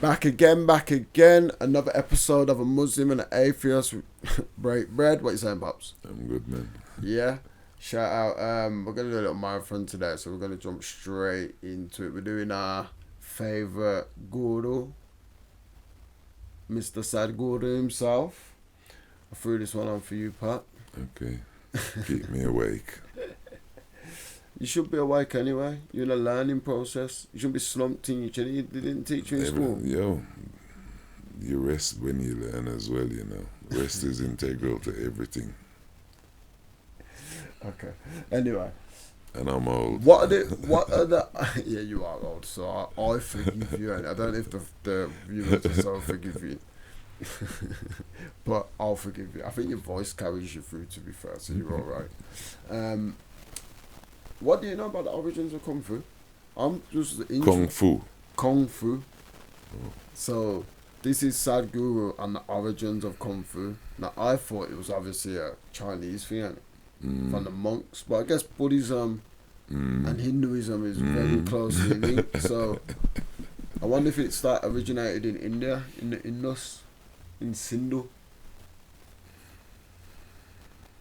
Back again. Another episode of a Muslim and an Atheist break bread. What you saying, Pops? I'm good, man. Yeah. Shout out. We're gonna do a little marathon today, so we're gonna jump straight into it. We're doing our favorite guru, Mr. Sadhguru himself. I threw this one on for you, Pat. Okay. Keep me awake. You should be awake anyway. You're in a learning process. You shouldn't be slumped in your chair. They didn't teach you in school. Yo, you rest when you learn as well, you know. Rest is integral to everything. Okay. Anyway. And I'm old. What are the yeah, you are old, so I forgive you. And I don't know if the viewers are so forgiving. But I'll forgive you. I think your voice carries you through, to be fair, so you're alright. What do you know about the origins of Kung Fu? I'm just Kung Fu. Kung Fu. Oh. So this is Sadhguru and the origins of Kung Fu. Now I thought it was obviously a Chinese thing from the monks, but I guess Buddhism and Hinduism is very closely linked. So I wonder if it originated in India, in the Indus, in Sindhu.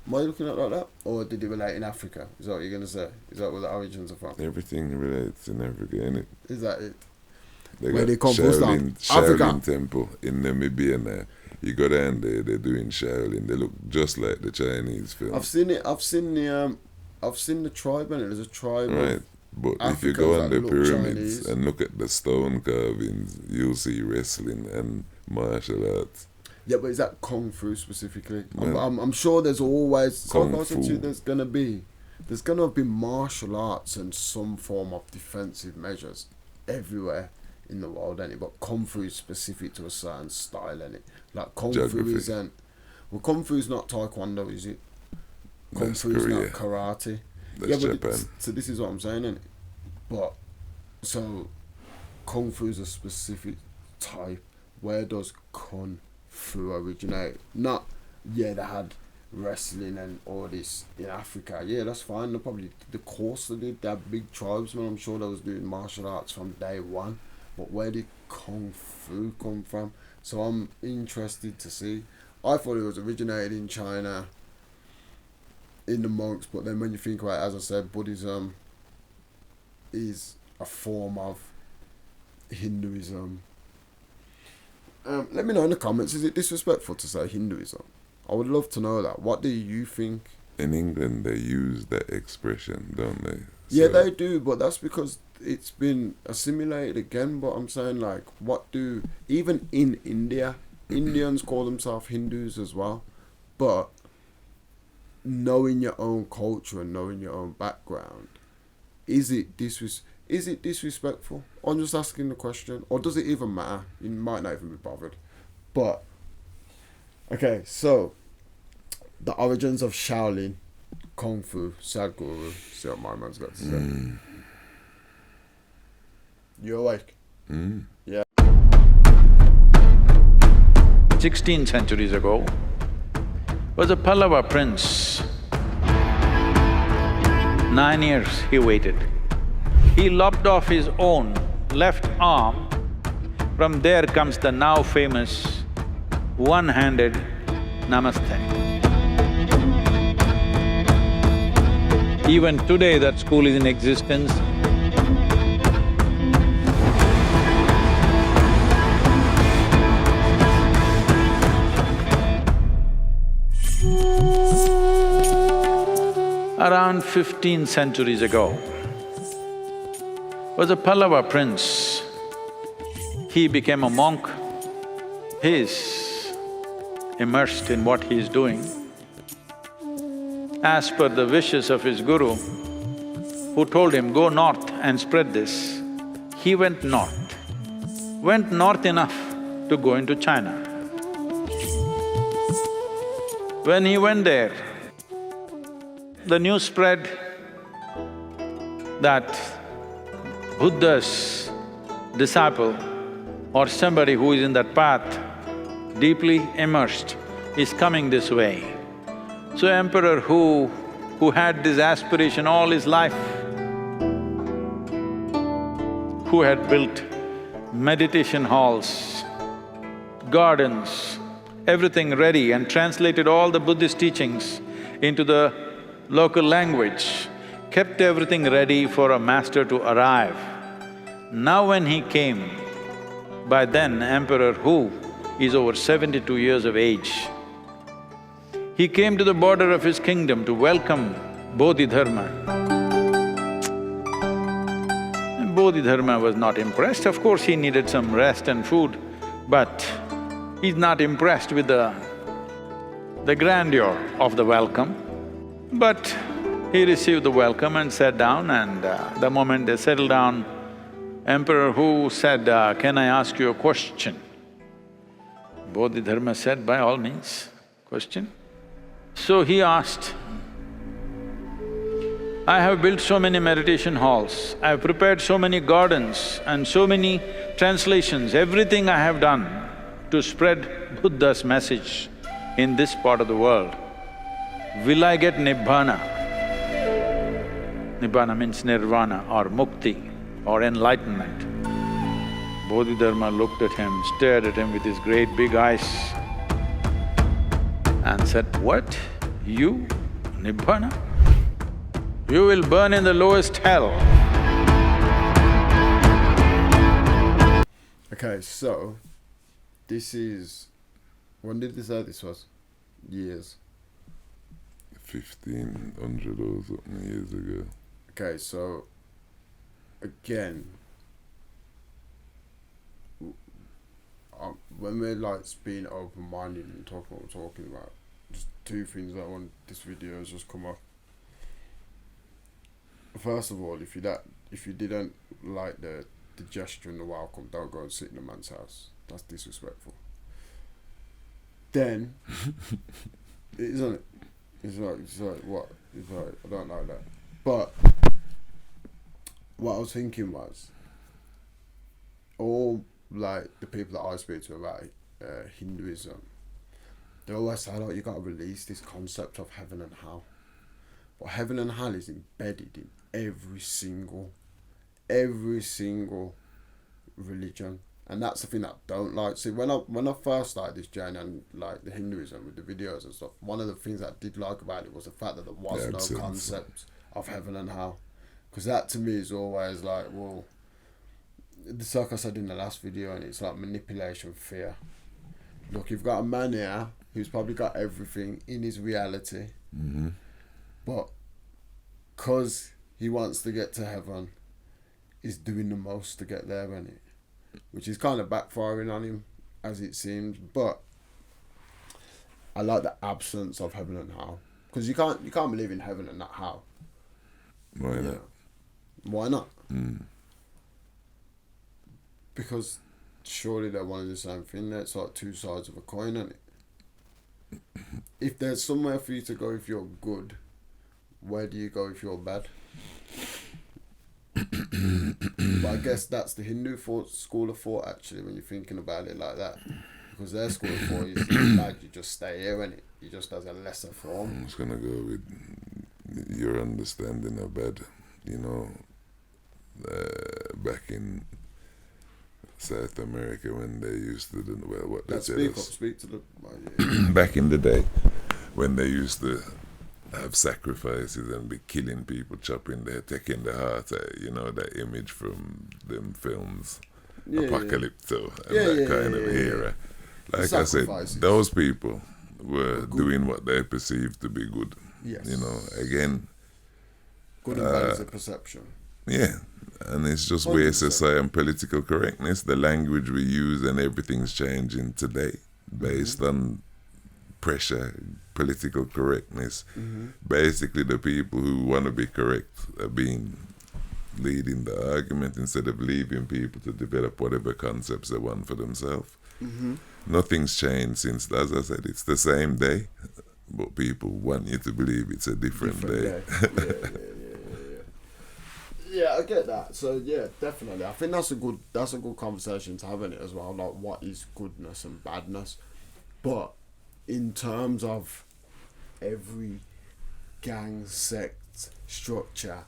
Am I looking at it like that? Or did it relate in Africa? Is that what you're going to say? Is that where the origins are from? Everything relates in Africa, innit? Is that it? They Where got they come from? Shaolin Temple in Namibia now. You go down there, they're doing Shaolin. They look just like the Chinese film. I've seen it. I've seen the tribe, and there's a tribe. Right, but if you Africans go on that the look pyramids Chinese. and look at the stone carvings, you'll see wrestling and martial arts. Yeah, but is that Kung Fu specifically? Man. I'm sure there's always Kung Fu. there's gonna be martial arts and some form of defensive measures everywhere in the world, ain't it? But Kung Fu is specific to a certain style, ain't it? Like Kung Geography. Fu isn't. Well, Kung Fu is not Taekwondo, is it? Kung That's Fu is Korea. not karate. That's but Japan. so this is what I'm saying, innit? But so Kung Fu is a specific type. Where does Kung Fu originate? Not they had wrestling and all this in Africa. Yeah, that's fine. They probably the course they did. They had big tribesmen. I'm sure they was doing martial arts from day one. But where did Kung Fu come from? So I'm interested to see. I thought it was originated in China, in the monks, but then when you think about it, as I said, Buddhism is a form of Hinduism. Let me know in the comments, is it disrespectful to say Hinduism? I would love to know that. What do you think? In England, they use that expression, don't they? Yeah, they do, but that's because it's been assimilated again. But I'm saying, like, even in India, Indians call themselves Hindus as well. But knowing your own culture and knowing your own background, is it disrespectful? I'm just asking the question. Or does it even matter? You might not even be bothered. But, okay, so, the origins of Shaolin, Kung Fu, Sadhguru. See what my man's got to say. You awake? Yeah. 16 centuries ago, was a Pallava prince. 9 years he waited. He lopped off his own left arm. From there comes the now famous one-handed Namaste. Even today that school is in existence. Around 15 centuries ago, was a Pallava prince. He became a monk. He is immersed in what he is doing. As per the wishes of his guru, who told him, go north and spread this, he went north enough to go into China. When he went there, the news spread that Buddha's disciple or somebody who is in that path, deeply immersed, is coming this way. So emperor who had this aspiration all his life, who had built meditation halls, gardens, everything ready, and translated all the Buddhist teachings into the local language, kept everything ready for a master to arrive. Now when he came, by then Emperor Hu is over 72 years of age. He came to the border of his kingdom to welcome Bodhidharma. And Bodhidharma was not impressed. Of course, he needed some rest and food, but he's not impressed with the grandeur of the welcome. But he received the welcome and sat down, and the moment they settled down, Emperor Hu said, can I ask you a question? Bodhidharma said, by all means, question. So he asked, I have built so many meditation halls, I have prepared so many gardens and so many translations, everything I have done to spread Buddha's message in this part of the world. Will I get Nibbana? Nibbana means nirvana or mukti or enlightenment. Bodhidharma looked at him, stared at him with his great big eyes and said, what? You? Nibbana? You will burn in the lowest hell. Okay, so this is… when did they say this was? Years? 1500 or something years ago. Okay, so again, when we're like being open-minded and talking what we're talking about, just two things that I want this video has just come up. First of all, if you didn't like the gesture and the welcome, don't go and sit in a man's house. That's disrespectful. Then, isn't it? It's like what? It's like, I don't like that. But what I was thinking was, all like the people that I speak to about Hinduism, they always say, like, you gotta release this concept of heaven and hell. But heaven and hell is embedded in every single religion, and that's the thing that I don't like. See, when I first started this journey and like the Hinduism with the videos and stuff, one of the things that I did like about it was the fact that there was no concept of heaven and hell, because that to me is always like, well, it's like I said in the last video, and it's like manipulation, fear. Look, you've got a man here who's probably got everything in his reality, but because he wants to get to heaven, he's doing the most to get there, isn't it? Which is kind of backfiring on him, as it seems. But I like the absence of heaven and hell, because you can't believe in heaven and not hell. Why not? Yeah. Why not? Because surely they're one and the same thing. It's like two sides of a coin, isn't it? If there's somewhere for you to go if you're good, where do you go if you're bad? But I guess that's the Hindu school of thought, actually, when you're thinking about it like that. Because their school of thought is like, you just stay here, and you just as a lesser form. I'm just gonna go with your understanding of bad. You know, back in South America when they used to do, well, what they tell us. Speak to the… Back in the day, when they used to have sacrifices and be killing people, chopping their, taking the heart out, you know, that image from them films, Apocalypto, and that kind of era. Like I said, those people were doing what they perceived to be good. Yes. You know, again, good and bad is a perception. Yeah, and it's just 100%. where society and political correctness, the language we use, and everything's changing today based on pressure, political correctness. Basically, the people who want to be correct are leading the argument instead of leaving people to develop whatever concepts they want for themselves. Nothing's changed since, as I said, it's the same day, but people want you to believe it's a different day. Yeah, I get that. So yeah, definitely. I think that's a good conversation to have in it as well. Like, what is goodness and badness? But in terms of every gang, sect, structure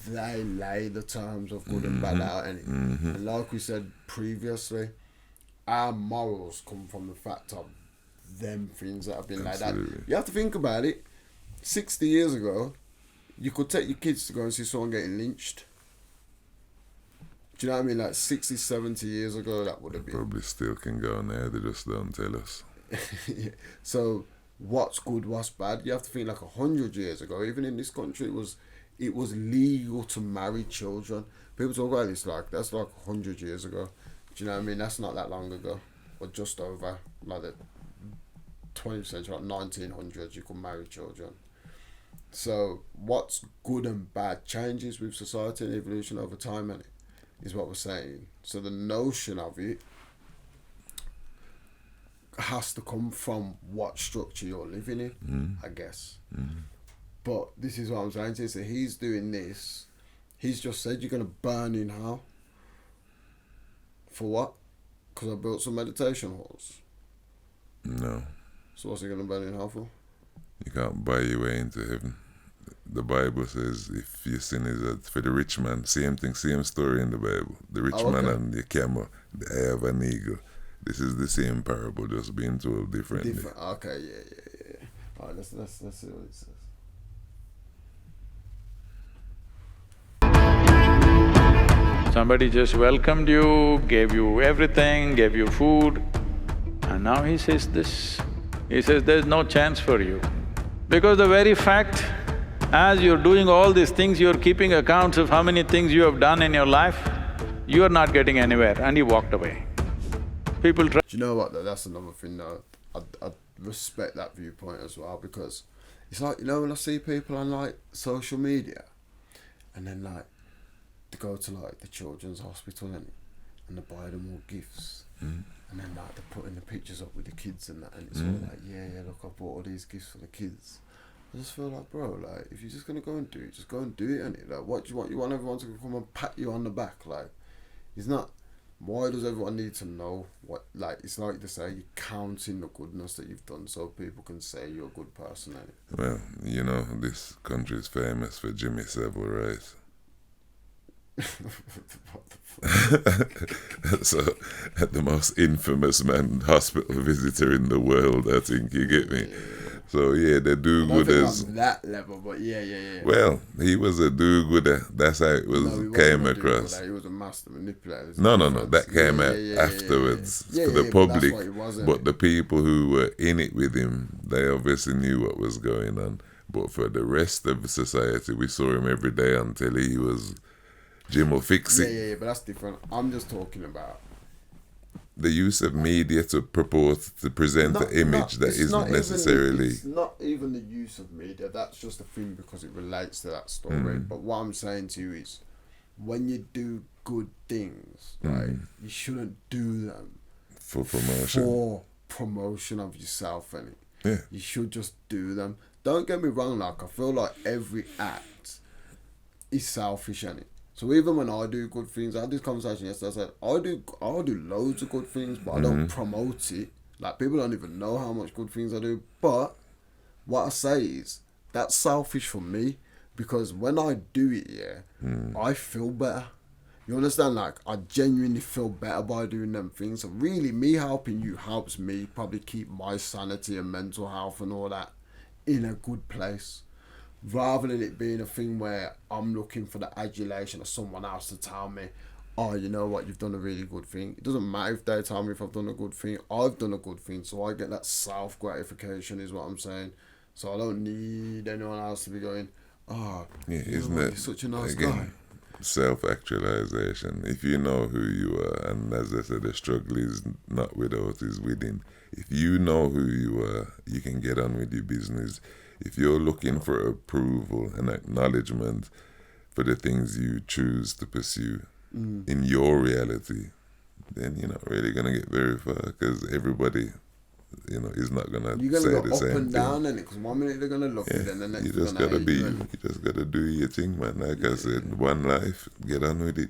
they lay the terms of good and bad out, and like we said previously, our morals come from the fact of them things that have been laid out. You have to think about it. 60 years ago, you could take your kids to go and see someone getting lynched. Do you know what I mean? Like 60, 70 years ago, that would have been. Probably still can go on there, they just don't tell us. Yeah. So what's good, what's bad? You have to think like 100 years ago, even in this country, it was legal to marry children. People talk about this like, that's like 100 years ago. Do you know what I mean? That's not that long ago. Or just over. Like the 20th century, like 1900s, you could marry children. So what's good and bad changes with society and evolution over time, and is what we're saying. So the notion of it has to come from what structure you're living in, I guess. But this is what I'm saying to you. So he's doing this. He's just said you're going to burn in hell. For what? Because I built some meditation halls. No. So what's he going to burn in hell for? You can't buy your way into heaven. The Bible says if your sin is for the rich man, same thing, same story in the Bible. The rich man and the camel, the eye of an eagle. This is the same parable, just being told differently. Okay, yeah. All right, let's see what it says. Somebody just welcomed you, gave you everything, gave you food, and now he says this. He says there's no chance for you. Because the very fact, as you're doing all these things, you're keeping accounts of how many things you have done in your life, you're not getting anywhere, and he walked away. People try… Do you know what though, that's another thing though, I respect that viewpoint as well, because it's like, you know, when I see people on like social media and then like they go to like the children's hospital and they buy them all gifts and then like they're putting the pictures up with the kids and that, and it's all like, yeah, look, I bought all these gifts for the kids. I just feel like, bro, like, if you're just gonna go and do it, just go and do it, innit? Like, what do you want? You want everyone to come and pat you on the back? Like, it's not… Why does everyone need to know what… Like, it's like they say, you're counting the goodness that you've done so people can say you're a good person, innit? Well, you know, this country is famous for Jimmy Savile, right? What the fuck? So, the most infamous hospital visitor in the world, I think, you get me? Yeah. So yeah, the do-gooders… on that level, but yeah. Well, he was a do-gooder. That's how it came across. He was a master manipulator. No. That came out afterwards for the public. But the people who were in it with him, they obviously knew what was going on. But for the rest of society, we saw him every day until he was Jim will fix it. Yeah, but that's different. I'm just talking about the use of media to purport to present an image that isn't necessarily… It's not even the use of media, that's just a thing because it relates to that story. But what I'm saying to you is, when you do good things, right, you shouldn't do them for promotion of yourself, innit? Yeah. You should just do them. Don't get me wrong, like, I feel like every act is selfish, innit? So even when I do good things, I had this conversation yesterday, I said, I'll do loads of good things, but I don't promote it. Like, people don't even know how much good things I do. But what I say is, that's selfish for me, because when I do it, I feel better. You understand? Like, I genuinely feel better by doing them things. So really, me helping you helps me probably keep my sanity and mental health and all that in a good place. Rather than it being a thing where I'm looking for the adulation of someone else to tell me, oh, you know what, you've done a really good thing. It doesn't matter if they tell me if I've done a good thing. I've done a good thing, so I get that self-gratification is what I'm saying. So I don't need anyone else to be going, oh, yeah, isn't it? You're such a nice guy. Self-actualization. If you know who you are, and as I said, the struggle is not without, is within. If you know who you are, you can get on with your business. If you're looking for approval and acknowledgement for the things you choose to pursue in your reality, then you're not really going to get very far, because everybody, you know, is not going to say the same thing. You're going to go up and down, innit? Because one minute they're going to love you, then the next you just got to be, you just got to do your thing, man. Like I said, one life, get on with it.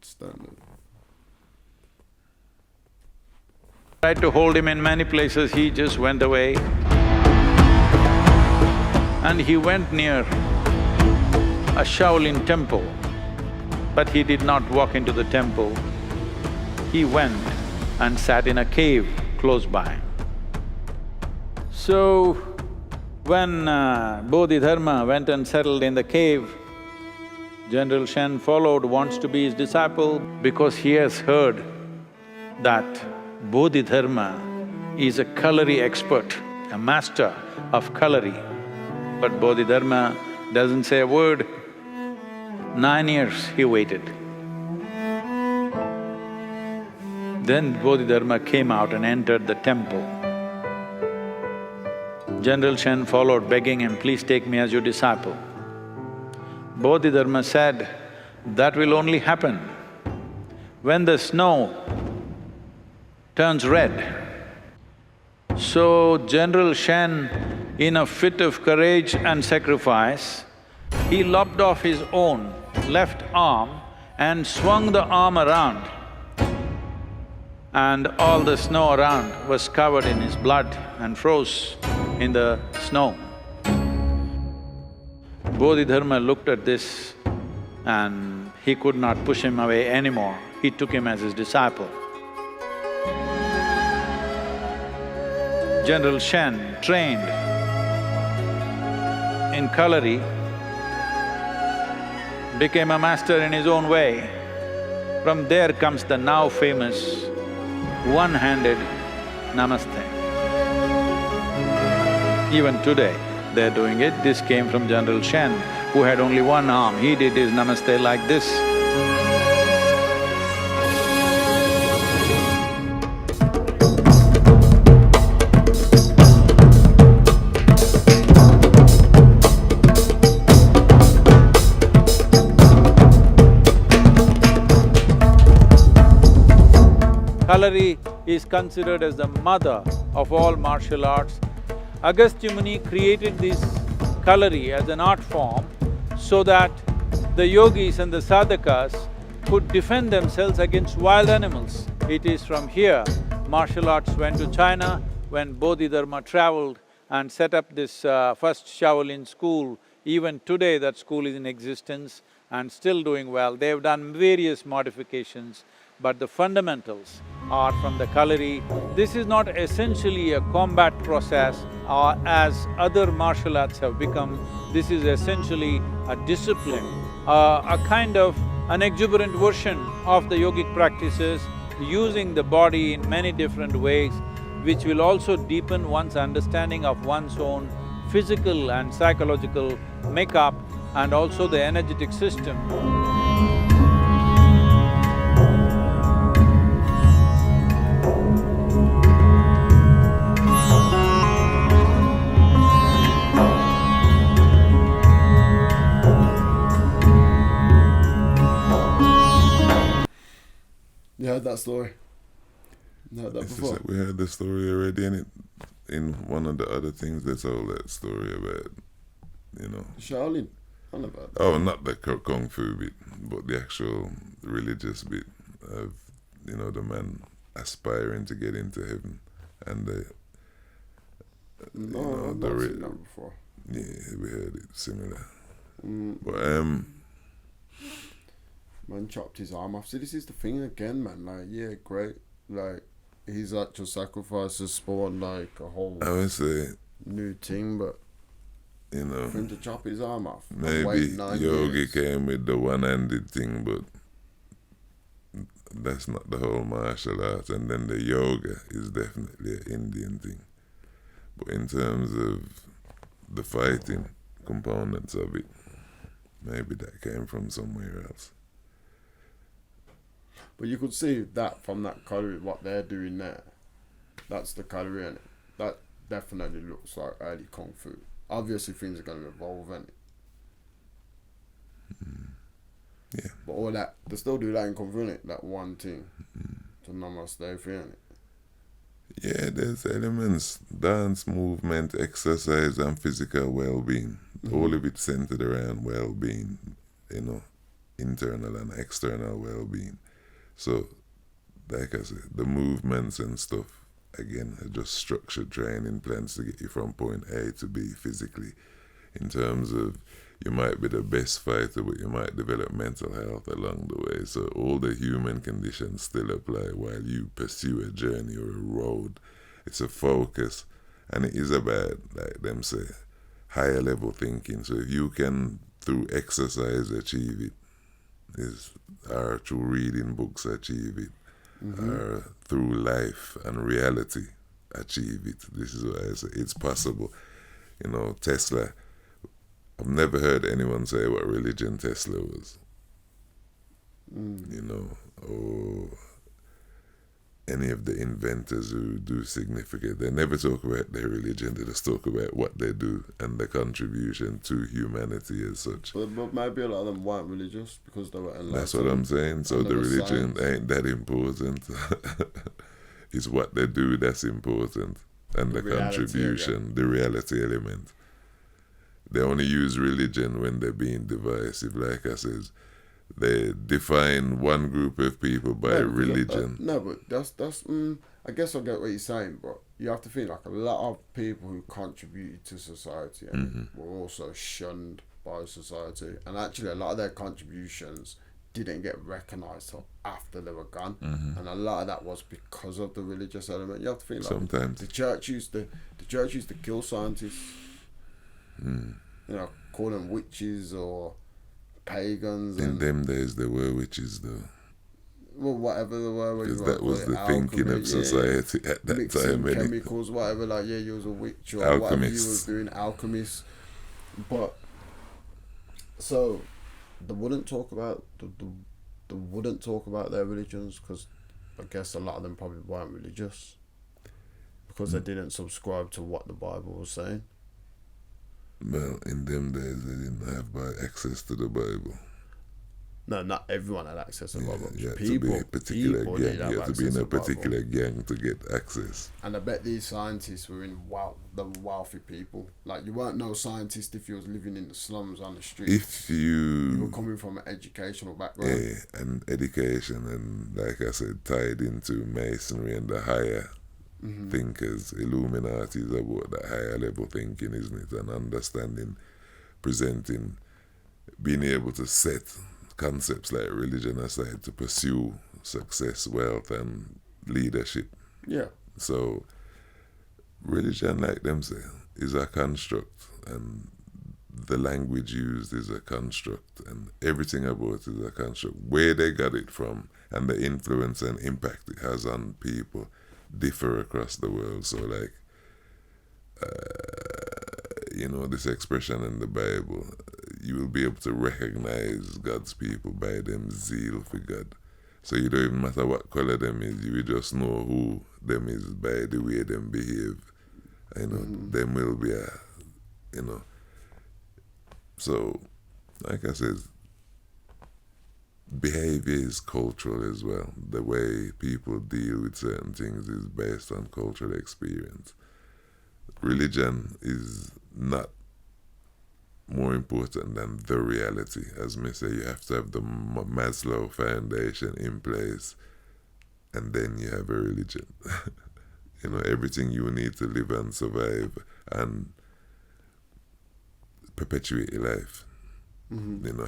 Standard. Tried to hold him in many places, he just went away. And he went near a Shaolin temple, but he did not walk into the temple. He went and sat in a cave close by. So, when Bodhidharma went and settled in the cave, General Shen followed, wants to be his disciple because he has heard that Bodhidharma is a kalari expert, a master of kalari. But Bodhidharma doesn't say a word. 9 years he waited. Then Bodhidharma came out and entered the temple. General Shen followed, begging him, please take me as your disciple. Bodhidharma said, that will only happen when the snow turns red. So General Shen, in a fit of courage and sacrifice, he lopped off his own left arm and swung the arm around, and all the snow around was covered in his blood and froze in the snow. Bodhidharma looked at this and he could not push him away anymore. He took him as his disciple. General Shen trained in kalari, became a master in his own way. From there comes the now famous one-handed namaste. Even today, they're doing it. This came from General Shen, who had only one arm. He did his namaste like this. Kalari is considered as the mother of all martial arts. Agastya Muni created this kalari as an art form so that the yogis and the sadhakas could defend themselves against wild animals. It is from here martial arts went to China when Bodhidharma traveled and set up this first Shaolin school. Even today that school is in existence and still doing well. They've done various modifications, but the fundamentals are from the kalari. This is not essentially a combat process as other martial arts have become. This is essentially a discipline, a kind of an exuberant version of the yogic practices, using the body in many different ways, which will also deepen one's understanding of one's own physical and psychological makeup and also the energetic system. You heard that story? You heard that It's before? just that we heard the story already, and in one of the other things they told that story about, you know. Shaolin? I never heard that. Oh, not the kung fu bit, but the actual religious bit of, you know, the man aspiring to get into heaven, and the No, I've not seen that before. yeah, we heard it similar. But Man chopped his arm off. See, this is the thing again, man. Like, yeah, great. Like, his actual sacrifices spawned like a whole I would say, new thing, but you know, for him to chop his arm off. and maybe wait 9 yogi years. came with the one-handed thing, but that's not the whole martial art. And then the yoga is definitely an Indian thing. But in terms of the fighting components of it, maybe that came from somewhere else. But you could see that from that calorie, what they're doing there. That's the calorie in it. That definitely looks like early kung fu. Obviously, things are going to evolve, innit? Yeah. But all that, they still do that in kung fu, innit? That one thing. To namaste, innit? Yeah, there's elements, dance, movement, exercise, and physical well-being. All of it centered around well-being, you know, internal and external well-being. So, like I said, the movements and stuff, again, are just structured training plans to get you from point A to B physically, in terms of you might be the best fighter, but you might develop mental health along the way. So all the human conditions still apply while you pursue a journey or a road. It's a focus, and it is about, like them say, higher level thinking. So if you can, through exercise, achieve it, or through reading books achieve it, or through life and reality achieve it. This is what I say. It's possible. You know, Tesla, I've never heard anyone say what religion Tesla was. You know, or any of the inventors who do significant, they never talk about their religion, they just talk about what they do and the contribution to humanity as such. But maybe a lot of them weren't religious because they were enlightened. That's what I'm saying. So the religion ain't that important. It's what they do that's important, and the contribution, the reality element. They only use religion when they're being divisive. Like I says, they define one group of people by religion. No, but that's I guess I get what you're saying, but you have to think like a lot of people who contributed to society and were also shunned by society, and actually a lot of their contributions didn't get recognised till after they were gone, and a lot of that was because of the religious element. You have to think like sometimes the church used to kill scientists. You know, call them witches or pagans. In them days, there were witches, though. Well, whatever they were. Because that was the thinking of society at that mixing time. chemicals, whatever, like, you was a witch or alchemist. whatever you was doing, alchemist. But, so, they wouldn't talk about, their religions, because I guess a lot of them probably weren't religious. Because they didn't subscribe to what the Bible was saying. Well, in them days, they didn't have access to the Bible. No, not everyone had access to the Bible. You had to be a particular gang. You had to be in a particular gang to get access. And I bet these scientists were the wealthy people. Like, you weren't no scientist if you was living in the slums on the street. If you were coming from an educational background. Yeah, and education, and like I said, tied into masonry and the higher thinkers, Illuminati is about that higher level thinking, isn't it? And understanding, presenting, being able to set concepts like religion aside to pursue success, wealth, and leadership. Yeah. So, religion, like them say, is a construct, and the language used is a construct, and everything about it is a construct. Where they got it from, and the influence and impact it has on people differ across the world. So, like, this expression in the Bible, you will be able to recognize God's people by them zeal for God. So you don't even matter what color them is, you will just know who them is by the way them behave. Them will be So, like I said, behavior is cultural as well. The way people deal with certain things is based on cultural experience. Religion is not more important than the reality. As me say, you have to have the Maslow foundation in place, and then you have a religion. Everything you need to live and survive and perpetuate your life.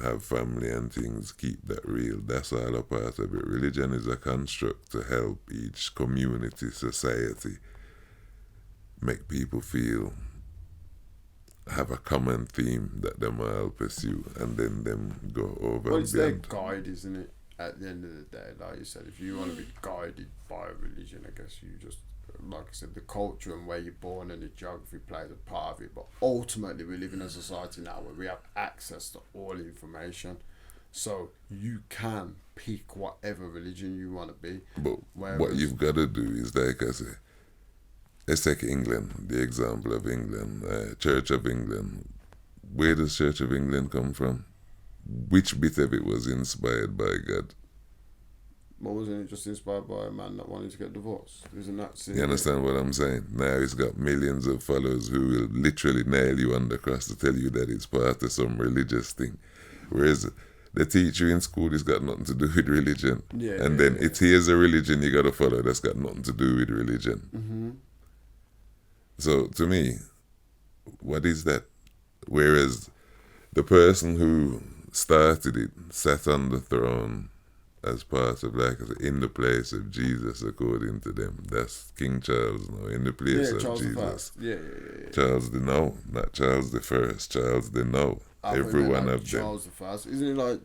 Have family and things, keep that real. That's all a part of it. Religion is a construct to help each community, society, make people feel, have a common theme that them all pursue, and then them go over well, and it's beyond. their guide, isn't it? At the end of the day, like you said, if you want to be guided by a religion, I guess you just, like I said, the culture and where you're born and the geography plays a part of it. But ultimately, we live in a society now where we have access to all information, so you can pick whatever religion you want to be. But what you've got to do is, like I say, let's take England, the example of England, Church of England. Where does Church of England come from? Which bit of it was inspired by God? But wasn't it just inspired by a man that wanted to get divorced? Isn't that You understand what I'm saying? Now it's got millions of followers who will literally nail you on the cross to tell you that it's part of some religious thing. Whereas they teach you in school it's got nothing to do with religion. Here's a religion you got to follow that's got nothing to do with religion. So to me, what is that? Whereas the person who started it sat on the throne as part of, like I said, in the place of Jesus, according to them. That's King Charles now, in the place of Charles Jesus. Yeah. Charles the No, not Charles the First, Charles the No. Every one of them. Charles the First, isn't it like?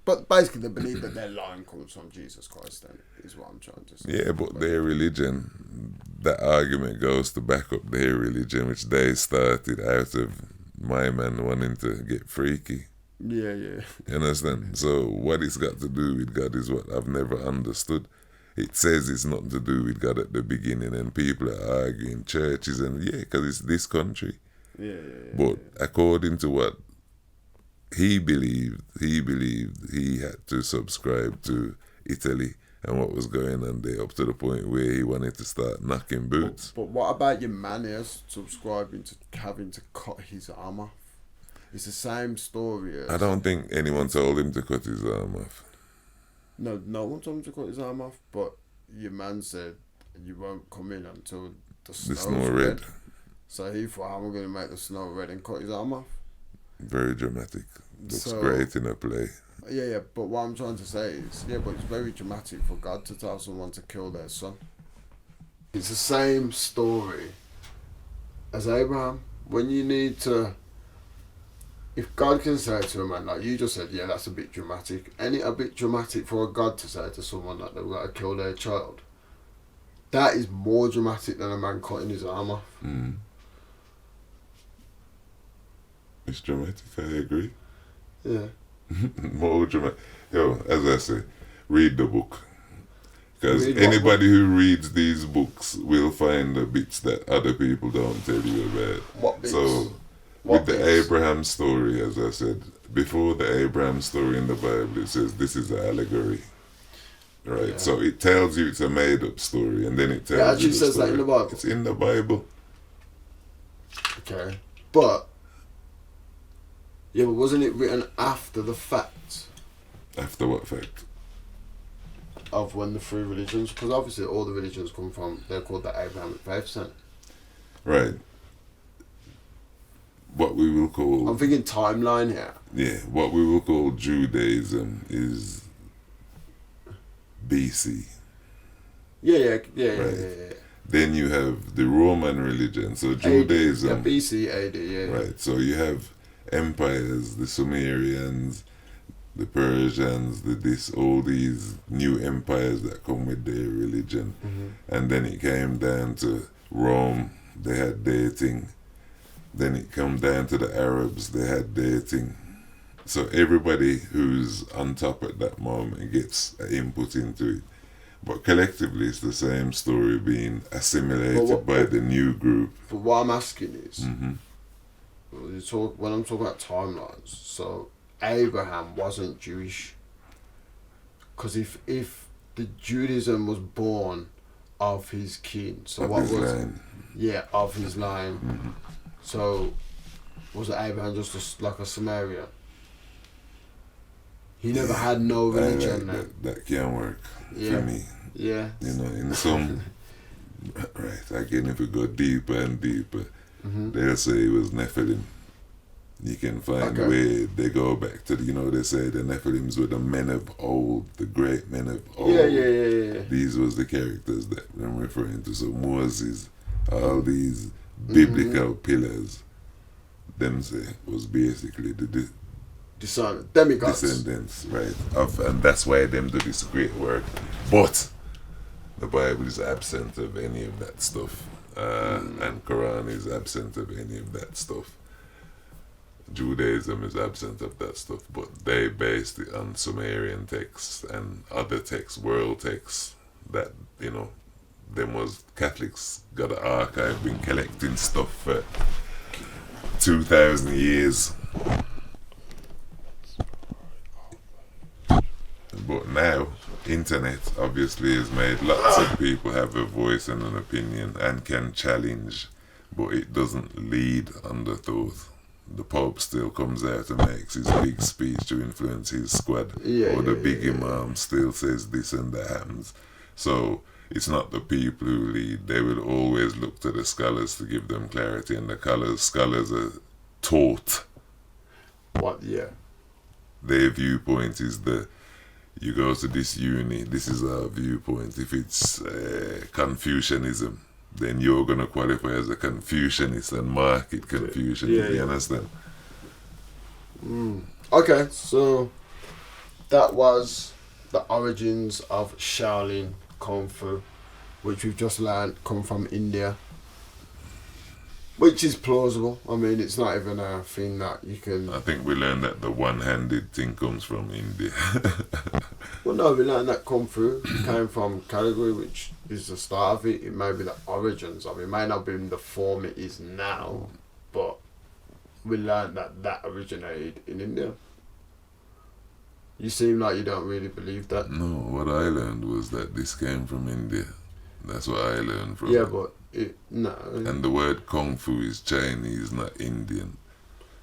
But basically, they believe that their line comes from Jesus Christ. Then is what I'm trying to say. Yeah, but their religion, that argument goes to back up their religion, which they started out of my man wanting to get freaky. Yeah. You understand? So what it's got to do with God is what I've never understood. It says it's nothing to do with God at the beginning, and people are arguing, churches, and because it's this country. Yeah. But according to what he believed he had to subscribe to Italy and what was going on there, up to the point where he wanted to start knocking boots. But what about your man here subscribing to having to cut his arm off? It's the same story as... I don't think anyone told him to cut his arm off. No one told him to cut his arm off, but your man said you won't come in until the snow's red. So he thought, how am I going to make the snow red and cut his arm off? Very dramatic. Looks great in a play. Yeah, but what I'm trying to say is, but it's very dramatic for God to tell someone to kill their son. It's the same story as Abraham. When you need to... If God can say to a man, like you just said, that's a bit dramatic. Ain't it a bit dramatic for a God to say to someone that they've got to kill their child? That is more dramatic than a man cutting his arm off. Mm. It's dramatic, I agree. Yeah. More dramatic. As I say, read the book. Because anybody who reads these books will find the bits that other people don't tell you about. What bits? So... With the Abraham story, as I said, before the Abraham story in the Bible, it says this is an allegory. Right? Yeah. So it tells you it's a made-up story, and then it tells you actually the says story. that in the Bible? It's in the Bible. Okay. But wasn't it written after the fact? After what fact? Of when the three religions, because obviously all the religions come from, they're called the Abrahamic faiths. Right. What we will call... I'm thinking timeline here. Yeah, what we will call Judaism is BC. Yeah. Then you have the Roman religion, so Judaism... AD, BC, AD, yeah. Right, so you have empires, the Sumerians, the Persians, all these new empires that come with their religion. Mm-hmm. And then it came down to Rome, they had dating. Then it come down to the Arabs, they had dating. So everybody who's on top at that moment gets an input into it. But collectively it's the same story being assimilated by the new group. But what I'm asking is, when I'm talking about timelines, so Abraham wasn't Jewish. Because if the Judaism was born of his kin, so of his line. Yeah, of his line. Mm-hmm. So, was Abraham just like a Sumerian? He never had no religion. That can't work for me. Yeah. In some... right, again, if we go deeper and deeper, they'll say it was Nephilim. You can find where they go back to, they say the Nephilims were the men of old, the great men of old. Yeah. These was the characters that I'm referring to. So Moses, all these... biblical pillars, them say, was basically the demigods, descendants, right? And that's why them do this great work. But the Bible is absent of any of that stuff, and Quran is absent of any of that stuff. Judaism is absent of that stuff, but they based it on Sumerian texts and other texts, world texts that them was Catholics got an archive, been collecting stuff for 2,000 years. But now, internet obviously has made lots of people have a voice and an opinion and can challenge, but it doesn't lead under thought. The Pope still comes out and makes his big speech to influence his squad, or the big imam still says this and that happens. So it's not the people who lead. They will always look to the scholars to give them clarity, and the scholars are taught What? Yeah. Their viewpoint is you go to this uni, this is our viewpoint. If it's Confucianism, then you're going to qualify as a Confucianist and market Confucianism. Yeah. You understand? Okay, so that was the origins of Shaolin Kung Fu, which we've just learned come from India. Which is plausible. I mean, it's not even a thing that you can... I think we learned that the one-handed thing comes from India. Well, no, we learned that Kung Fu came from category, which is the start of it. It may be the origins of it. It may not be in the form it is now, but we learned that originated in India. You seem like you don't really believe that. No, what I learned was that this came from India. That's what I learned from Yeah, it. but no. And the word Kung Fu is Chinese, not Indian.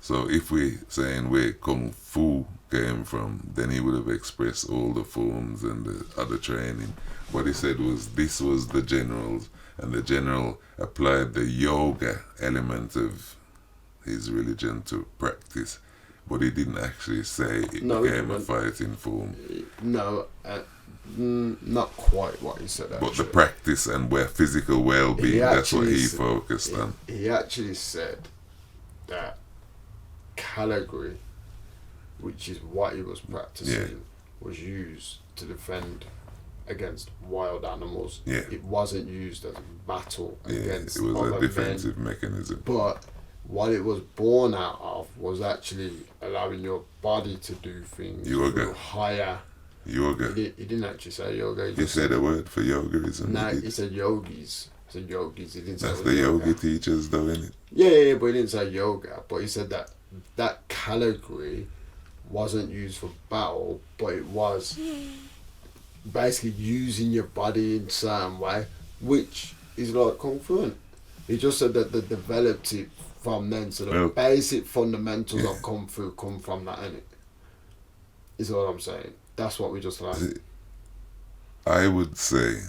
So if we're saying where Kung Fu came from, then he would have expressed all the forms and the other training. What he said was this was the generals, and the general applied the yoga element of his religion to practice. But he didn't actually say it became a fighting form. No, not quite what he said, actually. But the practice and physical well-being, that's what he focused on. He actually said that calligraphy, which is what he was practicing, was used to defend against wild animals. Yeah. It wasn't used as a battle against it was other a defensive men. mechanism. But what it was born out of was actually allowing your body to do things Yoga. higher. Yoga. He didn't actually say yoga. He said a word for yogaism. No, he said yogis. He said yogis. He didn't say That's it the was yogi yoga. teachers, though, innit? Yeah, but he didn't say yoga. But he said that calligraphy wasn't used for battle, but it was basically using your body in a certain way, which is like Kung Fu. He just said that they developed it from then, so the basic fundamentals of Kung Fu come from that, innit? Is what I'm saying. That's what we just learned. I would say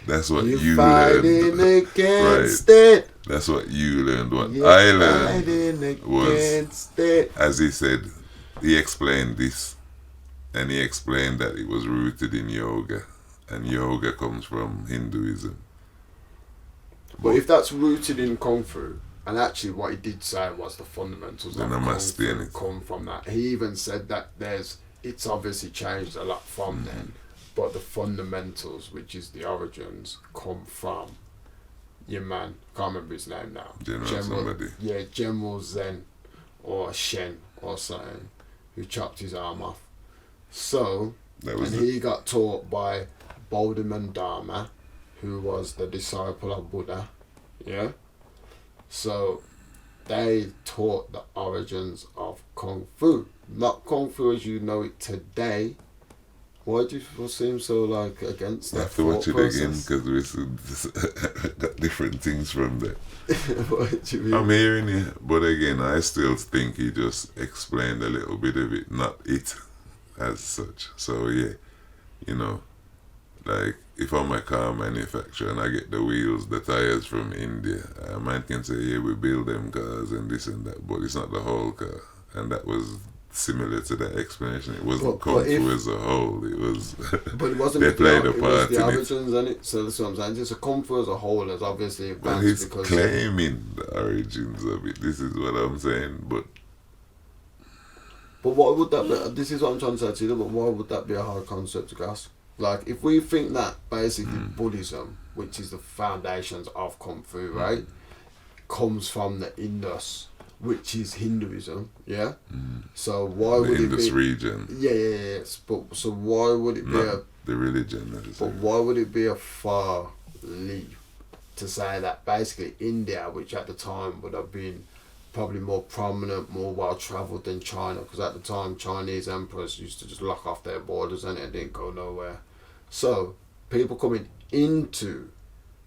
that's what You're you fighting learned. against it. That's what you learned. What You're I learned fighting was, against it. as he said, he explained this, and he explained that it was rooted in yoga, and yoga comes from Hinduism. But if that's rooted in Kung Fu, and actually what he did say was the fundamentals of Kung Fu come from that. He even said that it's obviously changed a lot from then, but the fundamentals, which is the origins, come from your man, can't remember his name now. General Zen or Shen or something, who chopped his arm off. So, he got taught by Bodhiman Dharma, who was the disciple of Buddha, yeah? So, they taught the origins of Kung Fu. Not Kung Fu as you know it today. Why do you seem so against that? I have to watch it again because we got different things from there. What do you mean? I'm hearing you, but again, I still think he just explained a little bit of it, not it as such. So yeah, if I'm a car manufacturer and I get the wheels, the tires from India, a man can say, yeah, we build them cars and this and that, but it's not the whole car. And that was similar to that explanation. It wasn't Kung Fu as a whole. It was. But it wasn't. They played a part in it. The origins, and it. So that's what I'm saying. Just a Kung Fu as a whole is obviously advanced. But he's claiming the origins of it. This is what I'm saying. But what would that be? This is what I'm trying to say to you. But why would that be a hard concept to grasp? Like, if we think that basically Buddhism, which is the foundations of Kung Fu, right, comes from the Indus, which is Hinduism, yeah? So why would it be... Indus region. Yeah. But, so why would it be the religion. But why would it be a far leap to say that basically India, which at the time would have been probably more prominent, more well-travelled than China, because at the time Chinese emperors used to just lock off their borders and it didn't go nowhere. So people coming into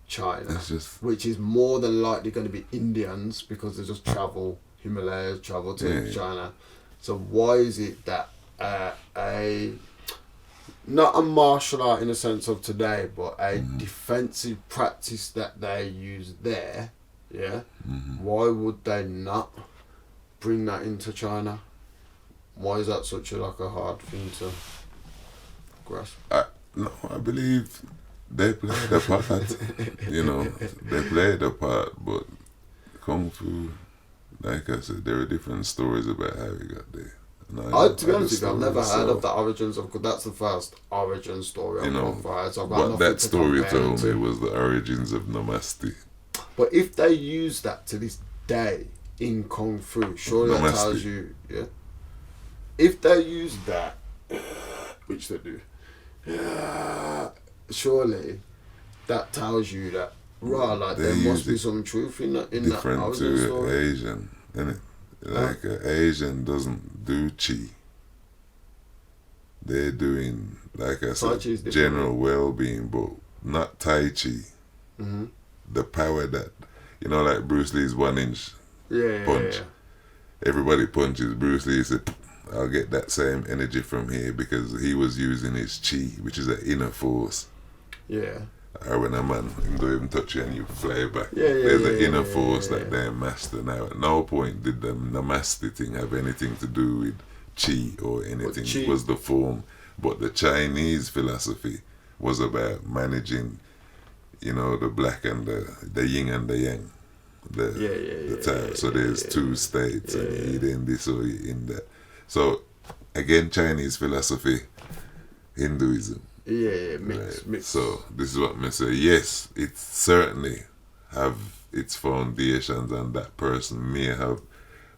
China, which is more than likely going to be Indians because they just travel Himalayas, travel to China. So why is it that not a martial art in the sense of today, but a defensive practice that they use there, yeah? Why would they not bring that into China? Why is that such a hard thing to grasp? No, I believe they played a part. They played a part, but Kung Fu, like I said, there are different stories about how he got there. To be honest with you, I've never heard of the origins of, because that's the first origin story. What that story told me was the origins of Namaste. But if they use that to this day in Kung Fu, surely that tells you, yeah. If they use that, which they do, surely that tells you that there must be some truth in that origin story. To Asian, innit? Like an Asian doesn't do chi. They're doing, like I said, general well-being, but not Tai Chi. Mm-hmm. The power that, like Bruce Lee's 1-inch punch. Yeah. Everybody punches. Bruce Lee said, I'll get that same energy from here, because he was using his chi, which is an inner force. Yeah. Or when a man can go even touch you and you fly back. There's an inner force that they master now. At no point did the Namaste thing have anything to do with chi or anything. It was the form. But the Chinese philosophy was about managing, the black and the yin and the yang. The Tao. So there's two states, and you're in this or you're in that. So again, Chinese philosophy, Hinduism. Yeah, mix. So this is what I say. Yes, it certainly have its foundations, and that person may have,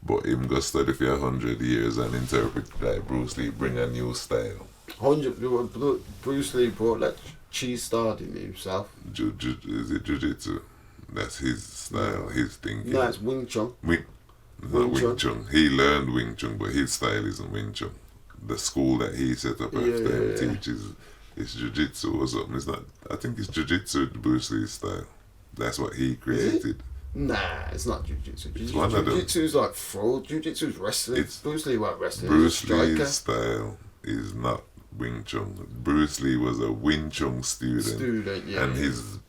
but him go study for 100 years and interpret like Bruce Lee, bring a new style. Bruce Lee brought that chi started himself. Is it Jiu-Jitsu? That's his style, his thinking. No, it's Wing Chun. Not Wing Chun. He learned Wing Chun, but his style isn't Wing Chun. The school that he set up after him teaches. It's Jiu-Jitsu or something. It's not. I think it's Jiu-Jitsu, Bruce Lee's style. That's what he created. Nah, it's not Jiu-Jitsu. It's one of them. Jiu-Jitsu's like fraud. Jiu-Jitsu's wrestling. Bruce Lee wasn't wrestling. Bruce Lee's style is not Wing Chun. Bruce Lee was a Wing Chun student. And his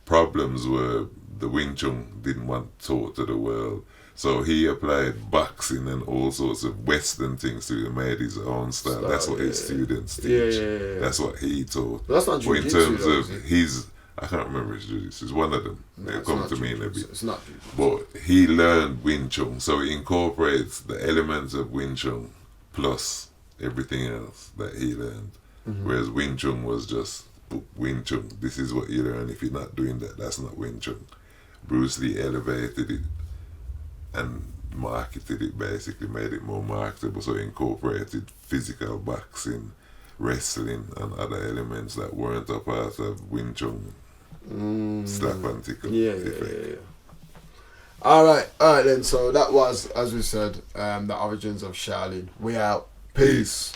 problems were the Wing Chun didn't want taught to the world. So he applied boxing and all sorts of Western things to made his own style. That's what his students teach. That's what he taught. But that's not Jiu-Jitsu. In terms of his, I can't remember his Jiu-Jitsu. It's one of them. They'll come to me in a bit. It's not Jiu-Jitsu. But he learned Wing Chun. So he incorporates the elements of Wing Chun plus everything else that he learned. Mm-hmm. Whereas Wing Chun was just Wing Chun. This is what you learn. If you're not doing that, that's not Wing Chun. Bruce Lee elevated it and marketed it, basically made it more marketable, so incorporated physical boxing, wrestling and other elements that weren't a part of Wing Chun slap and tickle effect. Alright then, so that was, as we said, the origins of Shaolin. We out. Peace.